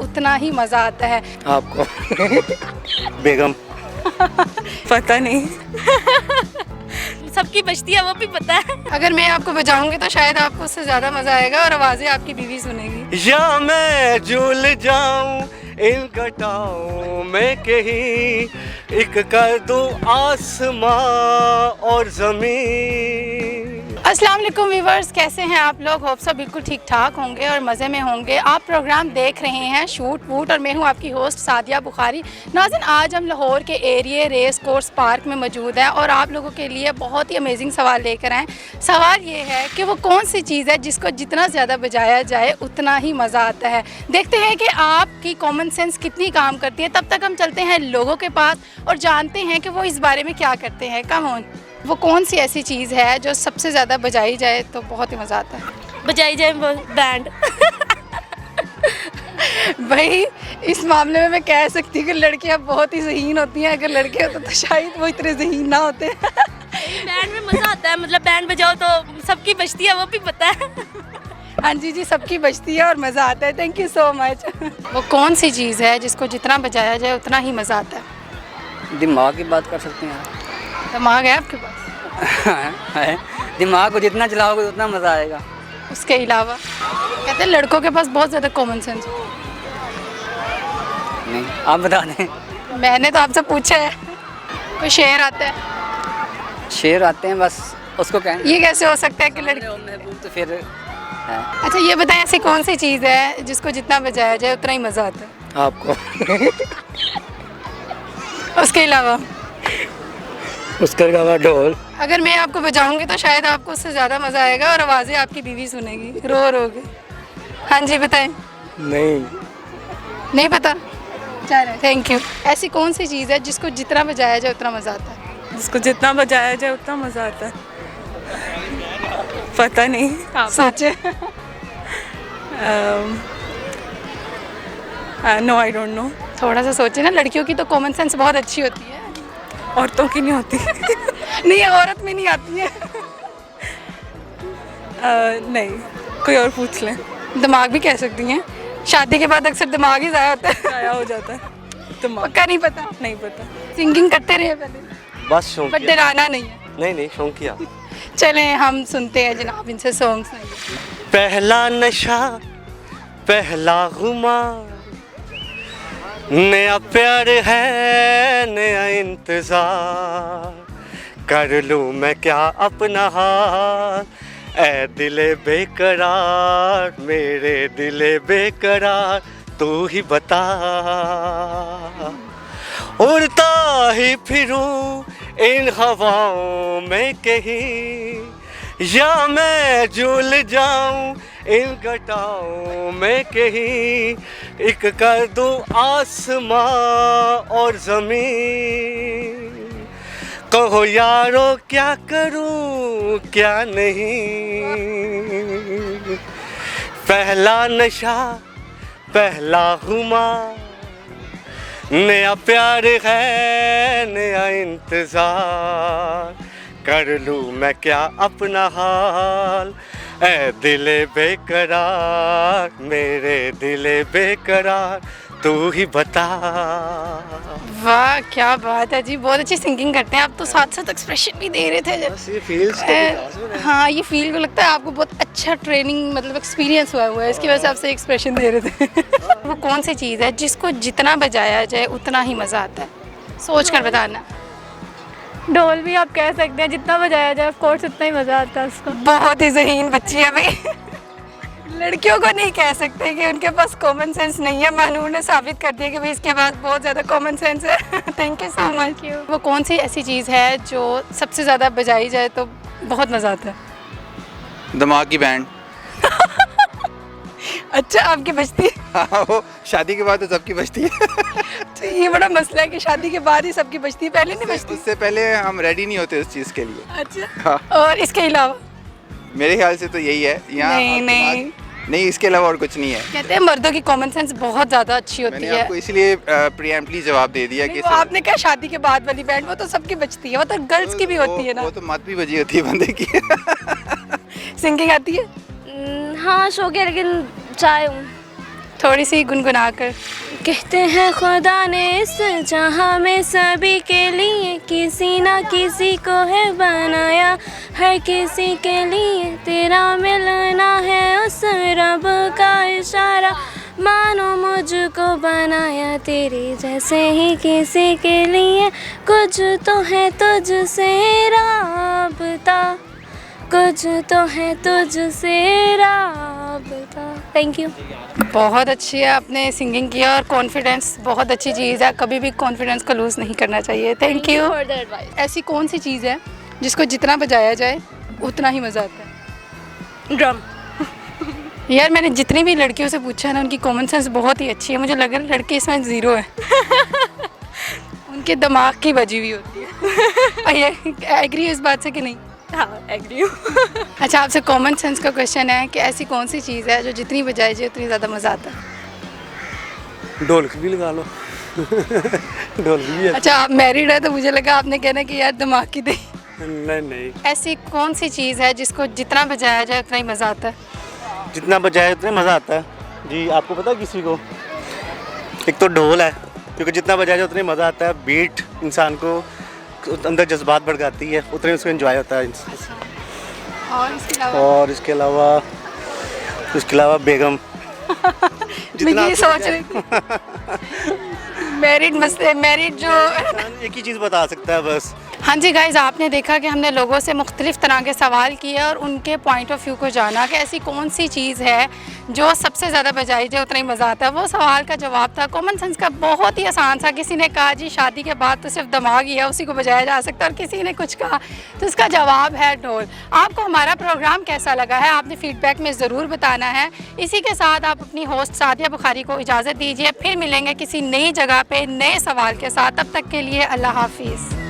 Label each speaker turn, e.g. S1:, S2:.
S1: उतना ही मज़ा आता है।
S2: आपको बेगम
S3: पता नहीं सबकी बजती है वो भी पता है।
S1: अगर मैं आपको बजाऊंगी तो शायद आपको उससे ज़्यादा मज़ा आएगा और आवाज़ें आपकी बीवी सुनेगी।
S2: या मैं झूल जाऊं इन घटाओं में कहीं, एक कर दूं आसमां और ज़मीन।
S1: अस्सलाम वालेकुम व्यूवर्स, कैसे हैं आप लोग? होप सब बिल्कुल ठीक ठाक होंगे और मज़े में होंगे। आप प्रोग्राम देख रहे हैं शूट वूट और मैं हूं आपकी होस्ट सादिया बुखारी। नाज़रीन, आज हम लाहौर के एरिए रेस कोर्स पार्क में मौजूद हैं और आप लोगों के लिए बहुत ही अमेजिंग सवाल लेकर आए। सवाल ये है कि वो कौन सी चीज़ है जिसको जितना ज़्यादा बजाया जाए उतना ही मज़ा आता है। देखते हैं कि आपकी कॉमन सेंस कितनी काम करती है। तब तक हम चलते हैं लोगों के पास और जानते हैं कि वो इस बारे में क्या करते हैं। कम ऑन, वो कौन सी ऐसी चीज़ है जो सबसे ज़्यादा बजाई जाए तो बहुत ही मज़ा आता है?
S3: बजाई जाए बैंड
S1: भाई, इस मामले में मैं कह सकती हूँ कि लड़कियाँ बहुत ही ज़हीन होती हैं। अगर लड़के होते तो शायद वो इतने ज़हीन ना होते।
S3: बैंड में मज़ा आता है, मतलब बैंड बजाओ तो सबकी बजती है वो भी पता है।
S1: हाँ जी, सबकी बजती है और मज़ा आता है। Thank you so much. वो कौन सी चीज़ है जिसको जितना बजाया जाए उतना ही मज़ा आता है?
S4: दिमाग की बात कर सकते हैं
S1: दिमाग है आपके पास?
S4: है। दिमाग को जितना चलाओगे उतना मज़ा आएगा।
S1: उसके अलावा कहते हैं लड़कों के पास बहुत ज़्यादा कॉमन सेंस है।
S4: नहीं, आप बता दें।
S1: मैंने तो आपसे पूछा है। कोई शेर आता है?
S4: शेर आते हैं बस उसको कहें।
S1: ये कैसे हो सकता है कि लड़के?
S4: महबूब तो फिर है।
S1: अच्छा ये बताएं, ऐसी कौन सी चीज़ है जिसको जितना बजाया जाए उतना ही मज़ा आता है?
S2: आपको
S1: उसके अलावा?
S2: उसके अलावा ढोल।
S1: अगर मैं आपको बजाऊंगी तो शायद आपको उससे ज़्यादा मज़ा आएगा और आवाज़ें आपकी बीवी सुनेगी रो रो के। हाँ जी बताएं। नहीं पता? चलो थैंक यू। ऐसी कौन सी चीज़ है जिसको जितना बजाया जाए उतना मज़ा आता है?
S3: जिसको जितना बजाया जाए उतना मज़ा आता है, पता नहीं।
S1: सोचे।
S3: No I don't know.
S1: थोड़ा सा सोचे ना, लड़कियों की तो कॉमन सेंस बहुत अच्छी होती है।
S3: औरतों की नहीं होती।
S1: नहीं, औरत में नहीं आती है।
S3: नहीं, कोई और पूछ लें।
S1: दिमाग भी कह सकती हैं। शादी के बाद अक्सर दिमाग ही ज़ाया होता है।
S3: ज़ाया हो जाता है दिमाग।
S1: पक्का नहीं पता?
S3: नहीं पता।
S1: सिंगिंग करते रहे पहले,
S2: बस शौक
S1: बट डराना नहीं है।
S2: नहीं शौकिया।
S1: चलें हम सुनते हैं जनाब इनसे सॉन्ग सुनाइए।
S2: पहला नशा पहला खुमार, नया प्यार है नया इंतजार, कर लूँ मैं क्या अपना हाल, ऐ दिले बेकरार मेरे दिले बेकरार, तू ही बता। उड़ता ही फिरूं इन हवाओं में कहीं, या मैं झूल जाऊं इन घटाओं में कहीं, एक कर दूं आसमां और ज़मीन, कहो यारो क्या करूं क्या नहीं। पहला नशा पहला खुमार, नया प्यार है नया इंतज़ार, कर लूँ मैं क्या अपना हाल, ऐ दिले बेकरार मेरे दिले बेकरार, तू ही बता।
S1: वाह क्या बात है जी, बहुत अच्छी सिंगिंग करते हैं आप तो। साथ साथ एक्सप्रेशन भी दे रहे थे।
S2: बस ये फील्स
S1: हाँ, ये फील को लगता है आपको बहुत अच्छा ट्रेनिंग मतलब एक्सपीरियंस हुआ है, इसकी वजह से आपसे एक्सप्रेशन दे रहे थे। वो कौन सी चीज़ है जिसको जितना बजाया जाए उतना ही मज़ा आता है? सोच कर बताना।
S3: ढोल भी आप कह सकते हैं, जितना बजाया जाए ऑफ कोर्स उतना ही मज़ा आता है उसको।
S1: बहुत ही ज़हीन बच्ची है भाई। लड़कियों को नहीं कह सकते कि उनके पास कॉमन सेंस नहीं है। मानूर ने साबित कर दिया कि भाई इसके पास बहुत ज़्यादा कॉमन सेंस है। Thank you so much. वो कौन सी ऐसी चीज़ है जो सबसे ज़्यादा बजाई जाए तो बहुत मज़ा आता है?
S5: दिमाग की बैंड।
S1: अच्छा, आपकी बजती है?
S5: हाँ, वो शादी के बाद तो सबकी बजती है।
S1: तो ये बड़ा मसला है कि शादी के बाद ही सबकी बजती है, पहले नहीं बजती?
S5: उससे पहले हम रेडी नहीं होते उस चीज़ के लिए।
S1: अच्छा।
S5: हाँ।
S1: और इसके अलावा?
S5: मेरे ख्याल से तो यही है यहाँ। नहीं, इसके अलावा और कुछ नहीं है।
S1: कहते हैं मर्दों की कॉमन सेंस बहुत ज़्यादा अच्छी होती
S5: मैंने
S1: है।
S5: आपको इसलिए प्रीएम्पली जवाब दे दिया कि
S1: वो आपने कहा शादी के बाद वाली बैंड, वो तो सबकी बजती है, वो तो गर्ल्स की भी होती है ना।
S5: वो तो मत भी बजी होती है बंदे की।
S1: सिंगिंग आती है?
S6: हाँ शौक है लेकिन चाहे हूँ।
S1: थोड़ी सी गुनगुना कर।
S6: कहते हैं खुदा ने इस जहाँ में सभी के लिए किसी ना किसी को है बनाया, हर किसी के लिए तेरा मिलना है उस रब का इशारा, मानो मुझको बनाया तेरे जैसे ही किसी के लिए, कुछ तो है तुझसे राबता, कुछ तो है तुझसे राबता। Thank you.
S1: बहुत अच्छी है, आपने सिंगिंग किया और कॉन्फिडेंस बहुत अच्छी चीज़ है, कभी भी कॉन्फिडेंस को लूज़ नहीं करना चाहिए। Thank you.
S6: For the advice.
S1: ऐसी कौन सी चीज़ है जिसको जितना बजाया जाए उतना ही मज़ा आता है?
S6: ड्रम।
S1: यार मैंने जितनी भी लड़कियों से पूछा है ना, उनकी कॉमन सेंस बहुत ही अच्छी है, मुझे लग रहा है लड़के इसमें ज़ीरो है। उनके दिमाग की बजी हुई होती है। एग्री इस बात से कि नहीं?
S6: हाँ एग्री हूँ।
S1: अच्छा, आपसे कॉमन सेंस का क्वेश्चन है कि ऐसी कौन सी चीज़ है जो जितनी बजाई जाए उतनी ज़्यादा मज़ा आता है?
S2: ढोलक भी लगा लो। ढोलक भी
S1: अच्छा, आप मैरिड है तो मुझे लगा आपने कहना कि यार दिमाग की दे।
S2: नहीं,
S1: ऐसी कौन सी चीज़ है जिसको जितना बजाया जाए उतना ही मज़ा आता है?
S2: जितना बजाए उतना मज़ा आता है। जी, आपको पता है किसी को? एक तो ढोल है, क्योंकि जितना बजाया जाए उतना ही मज़ा आता है। बीट इंसान को अंदर जज्बात भड़काती है, उतने उसको एंजॉय होता है।
S1: और इसके अलावा?
S2: और इसके अलावा बेगम।
S1: मैं ये सोच रही थी मैरिड जो
S2: इंसान एक ही चीज़ बता सकता है बस।
S1: हाँ जी गाइज़, आपने देखा कि हमने लोगों से मुख्तलिफ़ तरह के सवाल किए और उनके पॉइंट ऑफ व्यू को जाना कि ऐसी कौन सी चीज़ है जो सबसे ज़्यादा बजाई जाए उतना ही मज़ा आता है। वो सवाल का जवाब था कॉमन सेंस का, बहुत ही आसान सा। किसी ने कहा जी शादी के बाद तो सिर्फ दिमाग ही है, उसी को बजाया जा सकता है, और किसी ने कुछ कहा, तो इसका जवाब है ढोल। आपको हमारा प्रोग्राम कैसा लगा है आपने फीडबैक में ज़रूर बताना है। इसी के साथ आप अपनी होस्ट सादिया बुखारी को इजाज़त दीजिए, फिर मिलेंगे किसी नई जगह पे नए सवाल के साथ। तब तक के लिए अल्लाह हाफिज़।